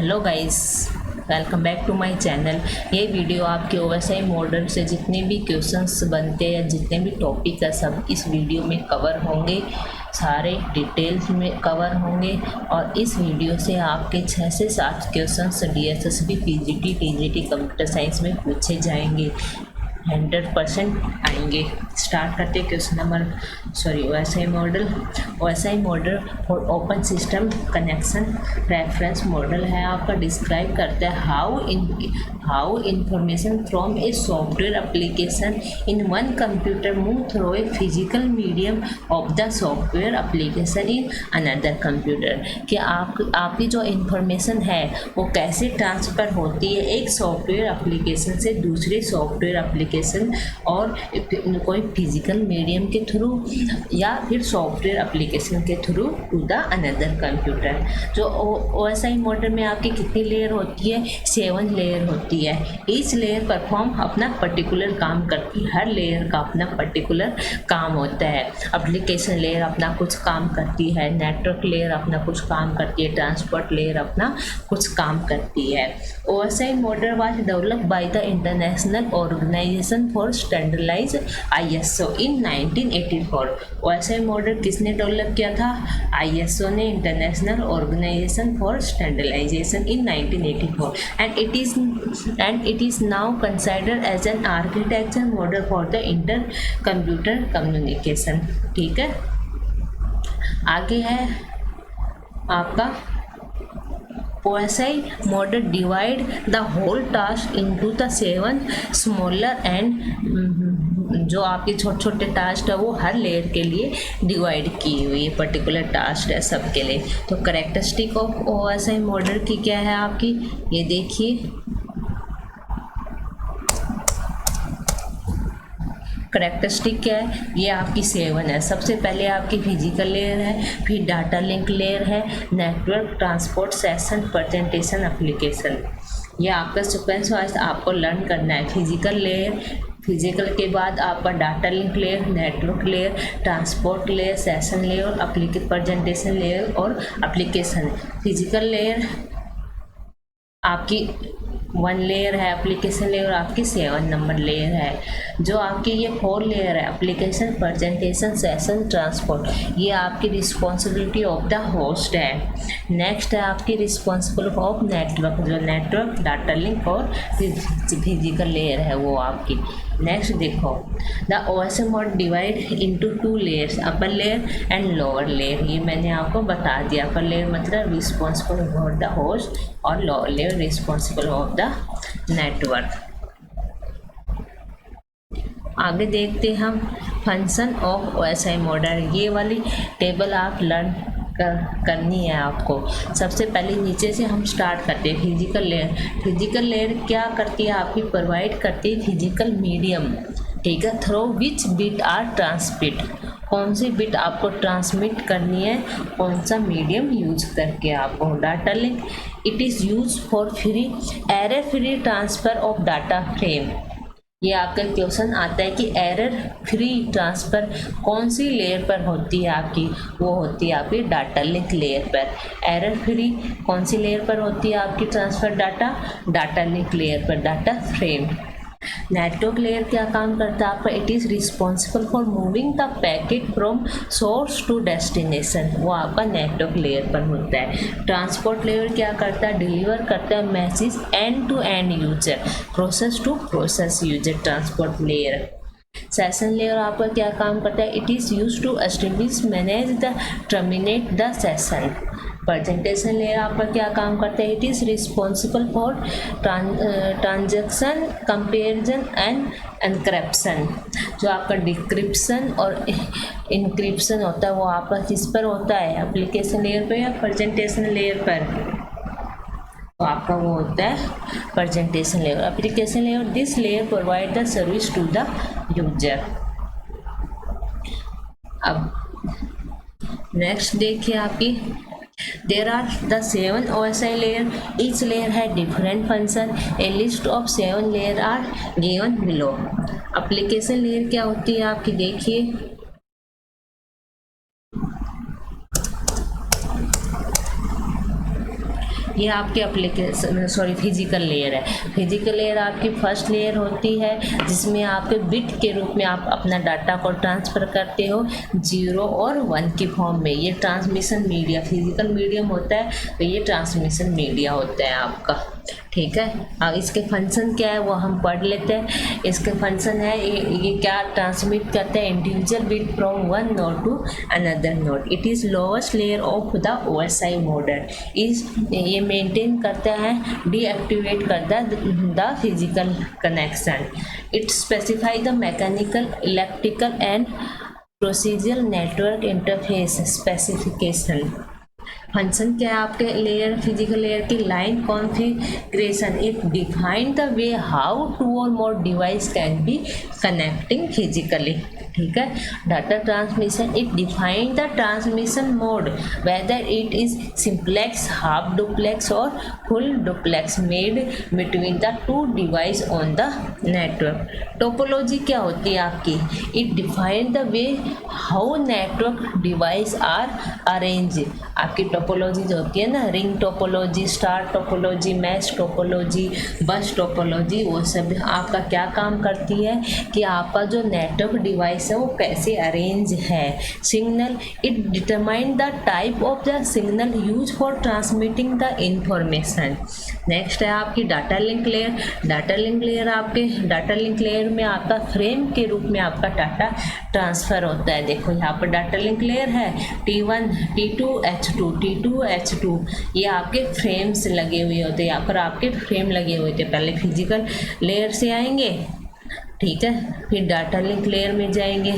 Hello guys, welcome back to my channel. ये video आपके OSI model से जितने भी क्वेश्चंस बनते हैं, जितने भी टॉपिक है, सब इस वीडियो में कवर होंगे। सारे डिटेल्स में कवर होंगे और इस वीडियो से आपके 6 से 7 questions DSSB, PGT, TGT computer science में पूछे जाएंगे। 100% आएंगे। स्टार्ट करते क्वेश्चन नंबर ओएसआई मॉडल और open system connection reference model है आपका। डिस्क्राइब करता है how information from a software application in one computer move through a physical medium of the software application in another computer. कि आपकी जो information है वो कैसे ट्रांसफ़र होती है एक सॉफ्टवेयर एप्लीकेशन से दूसरे सॉफ्टवेयर एप्लीकेशन और कोई फिजिकल मीडियम के थ्रू या फिर सॉफ्टवेयर एप्लीकेशन के through to the another computer. जो ओएसआई मॉडल में आपकी कितनी लेयर होती है? 7 लेयर होती है। ईच लेयर परफॉर्म अपना पर्टिकुलर काम करती है। हर लेयर का अपना पर्टिकुलर काम होता है। एप्लीकेशन लेयर अपना कुछ काम करती है, नेटवर्क लेयर अपना कुछ काम करती है, ट्रांसपोर्ट लेयर अपना कुछ काम करती है। OSI model was developed by the International Organization for standardize ISO in 1984। OSI model किसने डेवलप किया था? ISO ने, International Organization for standardization in 1984 and it is now considered as an architecture model for the inter computer communication। ठीक है, आगे है आपका OSI model divide the whole task into the 7 smaller and जो आपके छोटे छोटे टास्क है वो हर लेयर के लिए डिवाइड की हुई है। पर्टिकुलर टास्क है सबके लिए। तो करेक्टरिस्टिक ऑफ OSI मॉडल की क्या है आपकी, ये देखिए। करेक्टरिस्टिक क्या है? ये आपकी 7 है। सबसे पहले आपकी फिजिकल लेयर है, फिर डाटा लिंक लेयर है, network, transport, session, presentation, application. ये आपका सीक्वेंस वाइज आपको लर्न करना है। फिजिकल के बाद आपका data link layer, network layer, transport layer, session layer, presentation layer और एप्लीकेशन। फिजिकल लेयर आपकी 1 लेयर है, एप्लीकेशन लेयर आपकी 7 नंबर लेयर है। जो आपकी ये 4 लेयर है, एप्लीकेशन, प्रेजेंटेशन, सेशन, ट्रांसपोर्ट, ये आपकी रिस्पॉन्सिबिलिटी ऑफ द होस्ट है। नेक्स्ट है आपकी रिस्पॉन्सिबल ऑफ नेटवर्क, जो नेटवर्क, डाटा लिंक और फिजिकल लेयर है वो आपकी। नेक्स्ट देखो, the OSI model divide into 2 layers, upper layer and lower layer. ये मैंने आपको बता दिया। अपर लेयर मतलब रिस्पॉन्सिबल फॉर द होस्ट और lower layer responsible of the network. आगे देखते हैं हम फंक्शन ऑफ OSI मॉडल। ये वाली टेबल आप लर्न करनी है आपको। सबसे पहले नीचे से हम स्टार्ट करते हैं। फिजिकल लेयर क्या करती है आपकी? प्रोवाइड करती है फिजिकल मीडियम, ठीक है, through which bit are transmit. कौन सी बिट आपको ट्रांसमिट करनी है, कौन सा मीडियम यूज करके आपको। Data link, it is use for error free transfer of data frame. ये आपका क्वेश्चन आता है कि एरर फ्री ट्रांसफ़र कौन सी लेयर पर होती है आपकी? वो होती है आपकी डाटा लिंक लेयर पर। एरर फ्री कौन सी लेयर पर होती है आपकी ट्रांसफ़र डाटा लिंक लेयर पर, डाटा फ्रेम। नेटवर्क लेयर क्या काम करता है आपका? It is responsible for moving the packet from source to destination, वो आपका नेटवर्क लेयर पर होता है। ट्रांसपोर्ट लेयर क्या करता है? डिलीवर करता है message end to end user, process to process user, transport layer. Session layer आपका क्या काम करता है? It is use to establish, manage the, terminate the session. Presentation layer आपका क्या काम करता है? It is responsible for transaction, comparison and encryption. जो आपका डिक्रिप्शन और इंक्रिप्शन होता है वो आपका किस पर होता है? एप्लीकेशन लेयर पर या प्रेजेंटेशन लेयर पर? तो आपका वो होता है presentation layer, application layer. This layer provide the service to the user. अब नेक्स्ट देखिए आपकी, there are the 7 OSI layer. Each layer has different function. A list of 7 layer are given below. Application layer क्या होती है आपकी? देखिए, ये आपके एप्लीकेशन फिजिकल लेयर है। फिजिकल लेयर आपकी फर्स्ट लेयर होती है जिसमें आपके बिट के रूप में आप अपना डाटा को ट्रांसफ़र करते हो 0 और 1 की फॉर्म में। ये ट्रांसमिशन मीडिया फिजिकल मीडियम होता है, तो ये ट्रांसमिशन मीडिया होता है आपका, ठीक है। अब इसके फंक्शन क्या है वो हम पढ़ लेते हैं। इसके फंक्शन है ये क्या ट्रांसमिट करते हैं, individual bit from one node to another node. It is lowest layer of the OSI model. ये मेंटेन करता है, डीएक्टिवेट करता है the physical connection. It specify the mechanical, electrical and procedural network interface specification. Function क्या है आपके layer physical layer की, line configuration. It define the way how 2 और more device can be connecting physically, ठीक है। Data transmission, it define the transmission mode whether it is simplex, half duplex और full duplex made between the 2 device on the network. Topology क्या होती है आपकी, it define the way how network device are arrange. आपकी topology जो होती है ना, ring topology, star topology, mesh topology, bus topology, वो सब आपका क्या काम करती है कि आपका जो नेटवर्क डिवाइस है वो कैसे अरेंज है। Signal, it determine the type of the signal use for transmitting the information. Next है आपकी data link layer. Data link layer आपके डाटा लिंक लेयर में आपका फ्रेम के रूप में आपका डाटा ट्रांसफ़र होता है। देखो यहाँ पर डाटा लिंक लेयर है, T1 T2 H2 T2 H2, ये आपके फ्रेम्स लगे हुए होते हैं। यहाँ पर आपके फ्रेम लगे हुए थे। पहले फिजिकल लेयर से आएंगे, ठीक है, फिर डाटा लिंक लेयर में जाएंगे,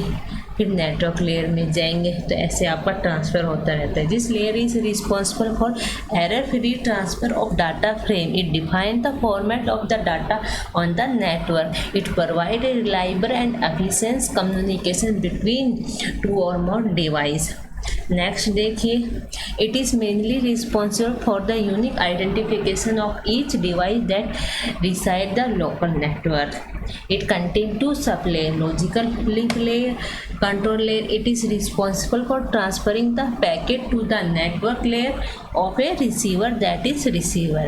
फिर नेटवर्क लेयर में जाएंगे। तो ऐसे आपका ट्रांसफ़र होता रहता है। This layer is responsible for error free transfer of data frame. It define the format of the data on the network. It provide a reliable and efficient communication between 2 और more device. Next देखिए, it is mainly responsible for the unique identification of each device that reside the local network. It contains 2 sublayers, logical link layer, control layer. It is responsible for transferring the packet to the network layer of a receiver, that is receiver.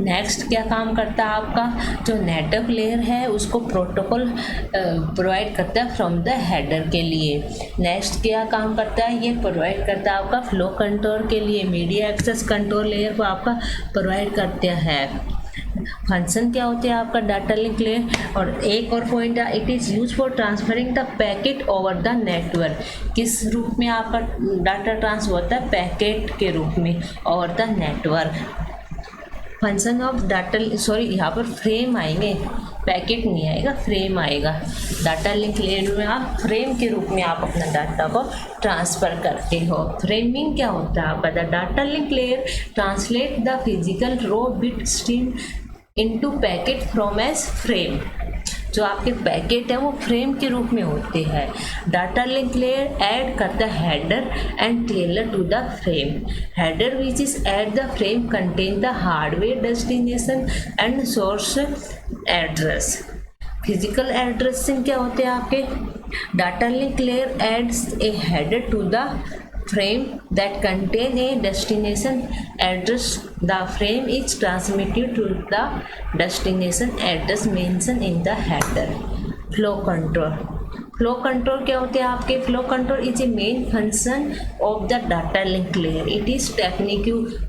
Next क्या काम करता है आपका, जो network layer है उसको protocol provide करता है फ्रॉम द हेडर के लिए। नेक्स्ट क्या काम करता है, ये प्रोवाइड करता है आपका फ्लो कंट्रोल के लिए। मीडिया एक्सेस कंट्रोल लेयर को आपका प्रोवाइड करता है। फंक्शन क्या होते हैं आपका डाटा लिंक लेयर। और एक और पॉइंट है, it is use for transferring the packet over the network. किस रूप में आपका डाटा ट्रांसफर होता है, पैकेट के रूप में over the network. Function of data यहाँ पर फ्रेम आएंगे, पैकेट नहीं आएगा, फ्रेम आएगा। डाटा लिंक लेयर में आप फ्रेम के रूप में आप अपना डाटा को ट्रांसफ़र करते हो। फ्रेमिंग क्या होता है आपका, the data link layer translate the physical raw bit stream into packet from as frame. जो आपके पैकेट है वो फ्रेम के रूप में होते हैं। डाटा लिंक लेयर ऐड करता है header and trailer to the frame. Header which is at the frame contain the hardware destination and source address. Physical addressing क्या होते हैं आपके, data link layer adds a header to the frame that contain a destination address. The frame is transmitted to the destination address mentioned in the header. Flow control. Flow control क्या होते हैं आपके, flow control is a main function of the data link layer. It is technique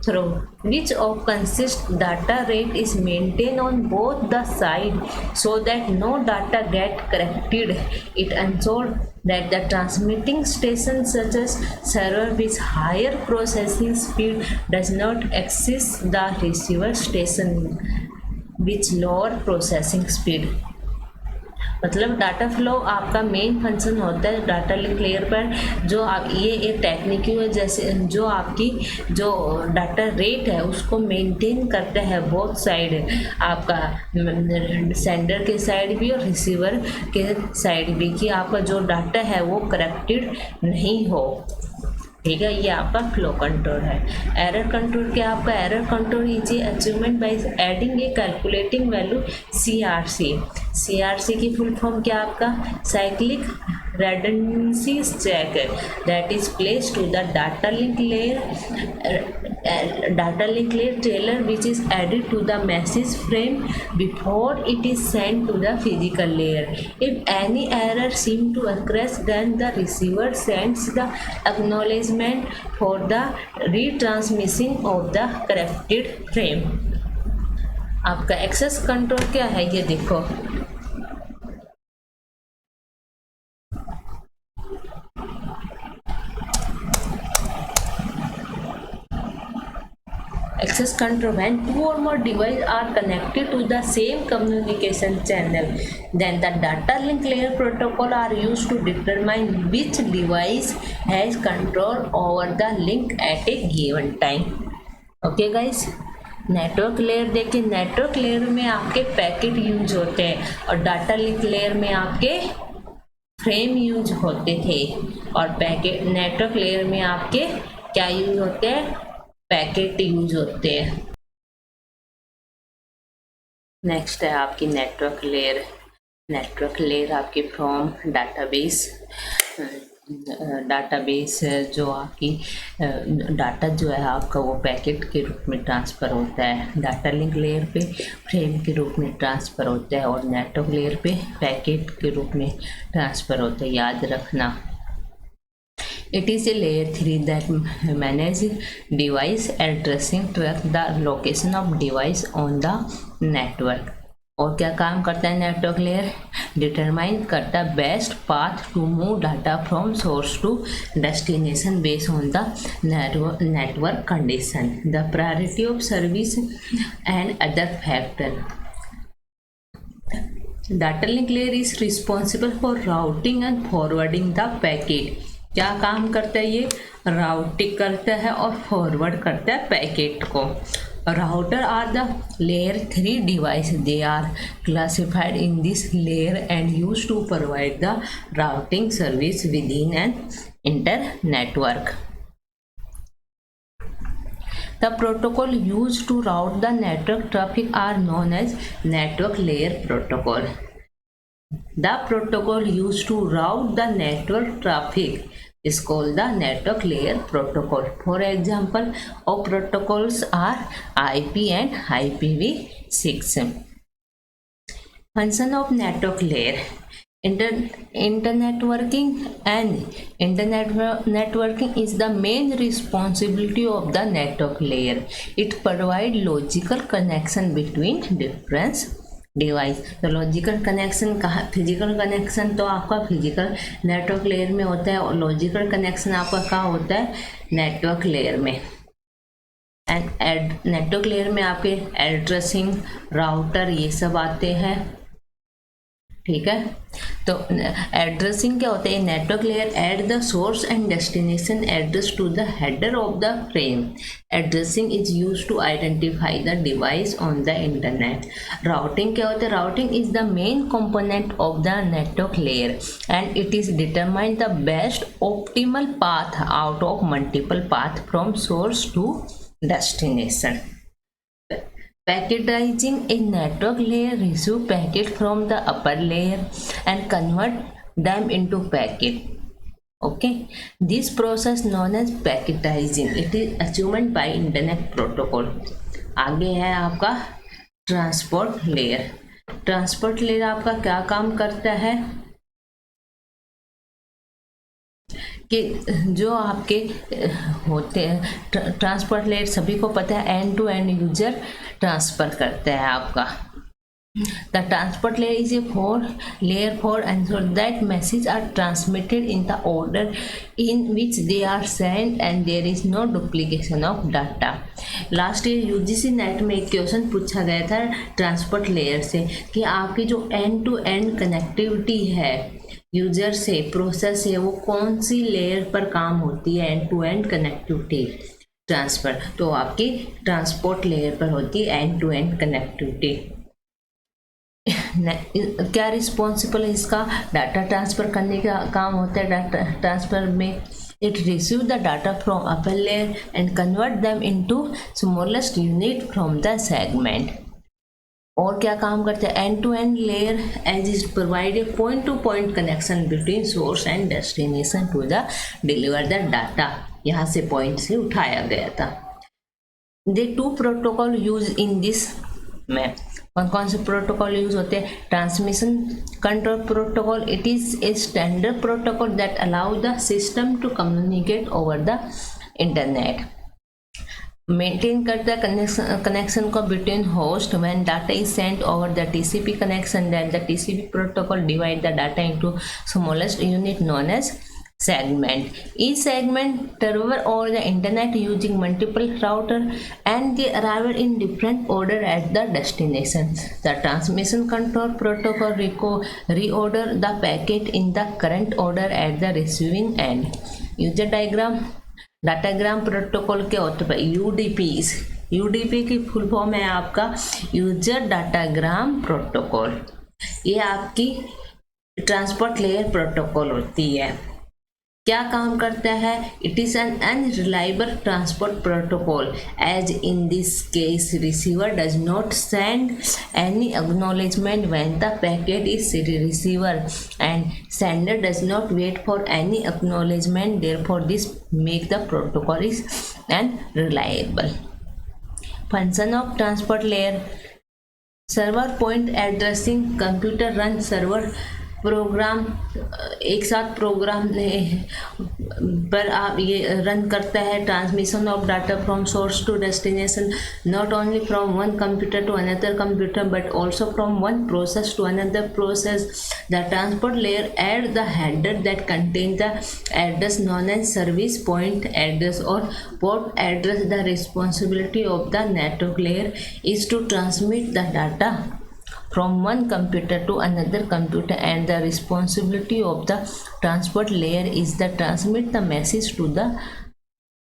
through which of consist data rate is maintained on both the side so that no data get corrupted. It ensures that the transmitting station such as server with higher processing speed does not access the receiver station with lower processing speed. मतलब data flow आपका main function होता है data link layer पर। जो आप ये एक technique है जैसे जो आपकी जो डाटा रेट है उसको मेंटेन करता है बोथ साइड, आपका सेंडर के साइड भी और रिसीवर के साइड भी, कि आपका जो डाटा है वो करप्टेड नहीं हो। ठीक है, ये आपका फ्लो कंट्रोल है। एरर कंट्रोल क्या आपका, error control is achievement by adding A calculating value CRC। CRC की फुल फॉर्म क्या आपका, cyclic redundancy check that is placed to the data link layer data link layer trailer which is added to the message frame before it is sent to the physical layer. If any error seem to occur, then the receiver sends the acknowledgement for the retransmission of the corrected frame. आपका access control क्या है ये देखो, access control when two or more devices are connected to the same communication channel, then the data link layer protocol are used to determine which device has control over the link at a given time. Okay guys, network layer देखिए, network layer में आपके packet use होते हैं और data link layer में आपके frame use होते थे, और पैकेट नेटवर्क लेयर में आपके क्या यूज होते हैं, पैकेट यूज होते हैं। नेक्स्ट है आपकी नेटवर्क लेयर। नेटवर्क लेयर आपकी फ्रॉम डाटाबेस, डाटाबेस जो आपकी डाटा जो है आपका वो पैकेट के रूप में ट्रांसफ़र होता है, डाटा लिंक लेयर पे फ्रेम के रूप में ट्रांसफ़र होता है और नेटवर्क लेयर पे पैकेट के रूप में ट्रांसफ़र होता है, याद रखना। It is a layer 3 that manages device addressing, track the location of device on the network. और क्या काम करता है नेटवर्क लेयर, डिटरमाइन करता best path to move data from source to destination based on the network condition, the priority of service and other factor. Data link layer is responsible for routing and forwarding the packet. क्या काम करता है ये, routing करता है और forward करता है पैकेट को। Router are the layer 3 device, they are classified in this layer and use to provide the routing service within an internetwork. The protocol used to route the network traffic are known as network layer protocol. The protocol used to route the network traffic is called the network layer protocol. For example, of protocols are IP and IPv6. Function of network layer. Internetworking and networking is the main responsibility of the network layer. It provides logical connection between different device. तो logical connection कहाँ, physical connection तो आपका physical network layer में होता है और logical connection आपका कहाँ होता है, नेटवर्क लेयर में। एंड नेटवर्क लेयर में आपके एड्रेसिंग, राउटर ये सब आते हैं, ठीक है। तो एड्रेसिंग क्या होता है, network layer add the source and destination address to the header of the frame. Addressing is use to identify the device on the internet. Routing क्या होता है, routing is the main component of the network layer and it is determine the best optimal path out of multiple path from source to destination. Packetizing, a network layer receive packet from the upper layer and convert them into packet. Okay, this process known as packetizing. It is achieved by internet protocol. आगे है आपका transport layer. Transport layer आपका क्या काम करता है कि जो आपके होते हैं ट्रांसपोर्ट लेयर सभी को पता है, end to end user transfer करता है आपका। The transport layer is a layer for ensure that message are transmitted in the order in which they are send and there is no duplication of data. Last year UGC NET में एक question पूछा गया था transport layer से कि आपकी जो end to end connectivity है यूजर से प्रोसेस है वो कौन सी लेयर पर काम होती है, end to end connectivity transfer, तो आपकी ट्रांसपोर्ट लेयर पर होती है एंड टू एंड कनेक्टिविटी। क्या रिस्पॉन्सिबल है इसका, डाटा ट्रांसफ़र करने का काम होता है। डाटा ट्रांसफ़र में it receive the data from upper layer and convert them into smallest unit from the segment. और क्या काम करते हैं, end to end layer as is provide a point to point connection between source and destination to the deliver the data. यहाँ से point से उठाया गया था। They two protocol use in this में कौन कौन से प्रोटोकॉल यूज होते हैं? Transmission control protocol, it is a standard protocol that allow the system to communicate over the internet. Maintain करता है कनेक्शन को between host when data is sent over the TCP connection, then the TCP protocol divide the data into smallest unit known as segment. Each segment travel over the internet using multiple router and they arrive in different order at the destination. The transmission control protocol reorder the packet in the current order at the receiving end. User diagram, datagram protocol के होते हैं यूडीपीज। UDP की full form है आपका user datagram protocol. ये आपकी transport layer protocol होती है। क्या काम करता है? It is an unreliable transport protocol as in this case receiver does not send any acknowledgement when the packet is receiver and sender does not wait for any acknowledgement, therefore this make the protocol is unreliable. Function of transport layer, server point addressing, computer run server program, एक साथ program पर आप ये run करता है। Transmission of data from source to destination, not only from one computer to another computer but also from one process to another process. The transport layer add the header that contain the address known as service point address और port address. The responsibility of the network layer is to transmit the data from one computer to another computer and the responsibility of the transport layer is to transmit the message to the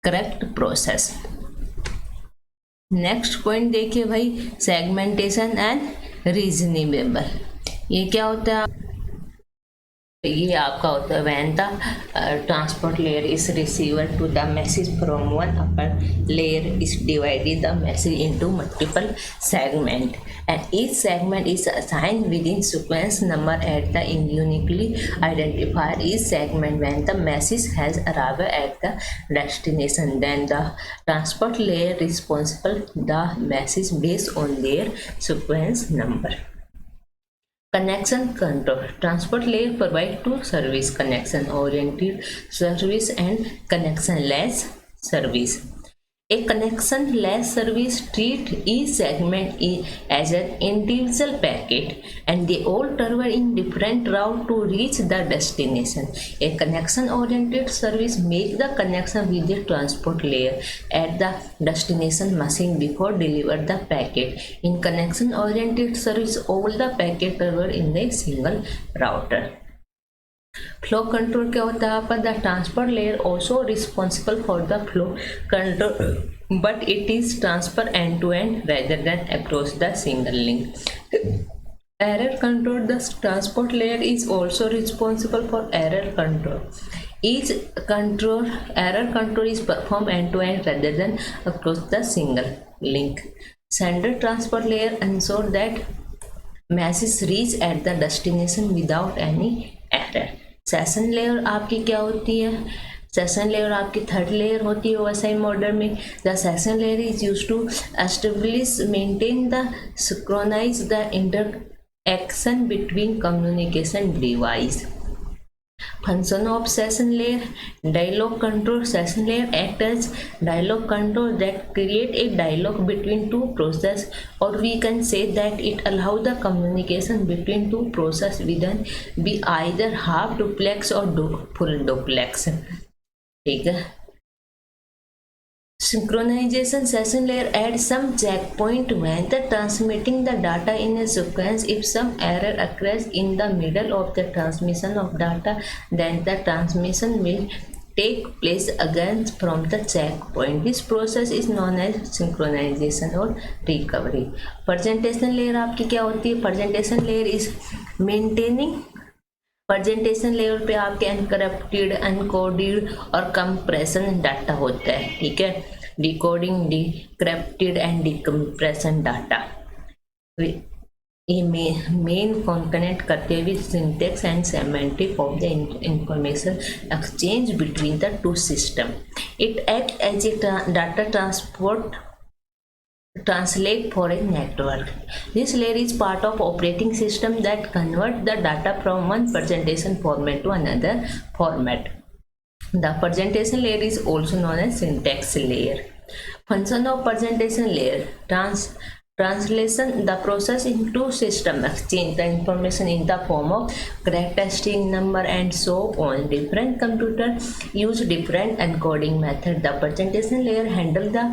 correct process. Next point देखिए भाई, segmentation and reasonable। ये क्या होता है? ये आपका होता है when the transport layer is receiver to the message from one upper layer is divided the message into multiple segment and each segment is assigned within sequence number at the uniquely identifier each segment when the message has arrived at the destination, then the transport layer responsible the message based on their sequence number. Connection control, transport layer provide two service: connection oriented service and connectionless service. A connectionless service treat each segment as an individual packet and they all travel in different route to reach the destination. A connection oriented service make the connection with the transport layer at the destination machine before deliver the packet. In connection oriented service, all the packet travel in a single router. Flow control क्या होता है आपका? The transport layer also responsible for the flow control but it is transfer end to end rather than across the single link. Error control, the transport layer is also responsible for error control. Each error control is performed end to end rather than across the single link. Sender transport layer ensure that message reach at the destination without any error. Session layer आपकी क्या होती है? Session layer आपकी third layer होती है OSI model में। The session layer is used to establish maintain the synchronize the interaction between communication device. Function of session layer, dialogue control. Session layer act as dialogue control that create a dialogue between two process, or we can say that it allow the communication between two process within be either half duplex or full duplex। ठीक है। Synchronization, session layer adds some checkpoint when the transmitting the data in a sequence. If some error occurs in the middle of the transmission of data, then the transmission will take place again from the checkpoint. This process is known as synchronization or recovery. Presentation layer आपकी क्या होती है? Presentation layer is maintaining presentation level पे आपके encrypted, encoded और compression data होता है। ठीक है, decoding, decrypted and decompression data ये मेन कनेक्ट करते हुए syntax and semantic of the information exchange between the two system. It act as a data transport translate for a network. This layer is part of operating system that convert the data from one presentation format to another format. The presentation layer is also known as syntax layer. Function of presentation layer: translation, the process into system, exchange the information in the form of character, string, number, and so on. Different computers use different encoding method. The presentation layer handle the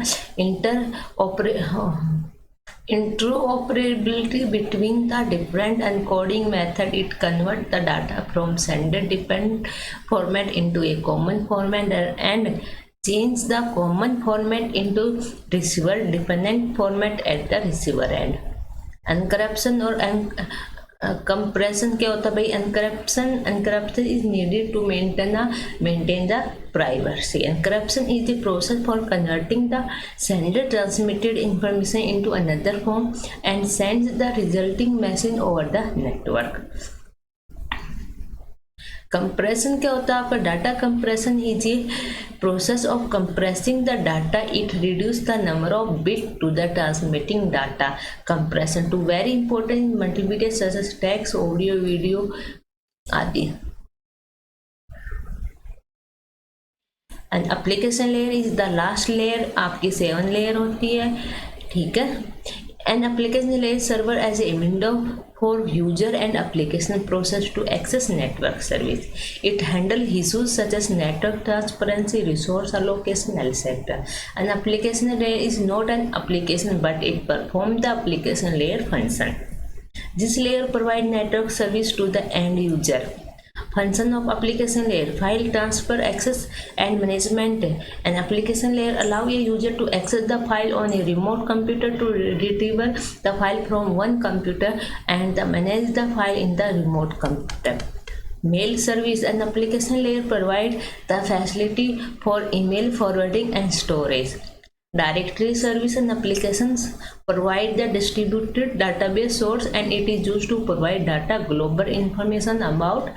interoperability between the different encoding method. It converts the data from sender dependent format into a common format and change the common format into receiver dependent format at the receiver end. Encryption और compression क्या होता है भाई? encryption is needed to maintain the privacy. Encryption is the process for converting the sender transmitted information into another form and sends the resulting message over the network. Compression क्या होता है आपका? Data compression is a process of compressing the data. It reduce the number of bit to the transmitting data. Compression to very important in multimedia such as text, audio, video आदि. And application layer is the last layer. आपकी 7 layer होती है, ठीक है. An application layer server as a window for user and application process to access network service. It handles issues such as network transparency, resource allocation, etc. An application layer is not an application, but it performs the application layer function. This layer provides network service to the end user. Function of application layer: file transfer, access and management. An application layer allows a user to access the file on a remote computer, to retrieve the file from one computer, and manage the file in the remote computer. Mail service: an application layer provides the facility for email forwarding and storage. Directory service and applications provide the distributed database source, and it is used to provide data global information about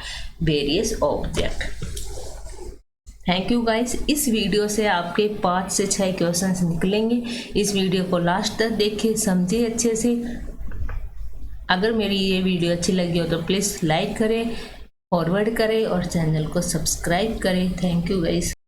various objects. Thank you guys. इस video से आपके 5 से 6 questions निकलेंगे. इस video को last तक देखिए, समझिए अच्छे से. अगर मेरी ये वीडियो अच्छी लगी हो तो प्लीज़ लाइक करें, फॉरवर्ड करें और चैनल को सब्सक्राइब करें. Thank you guys.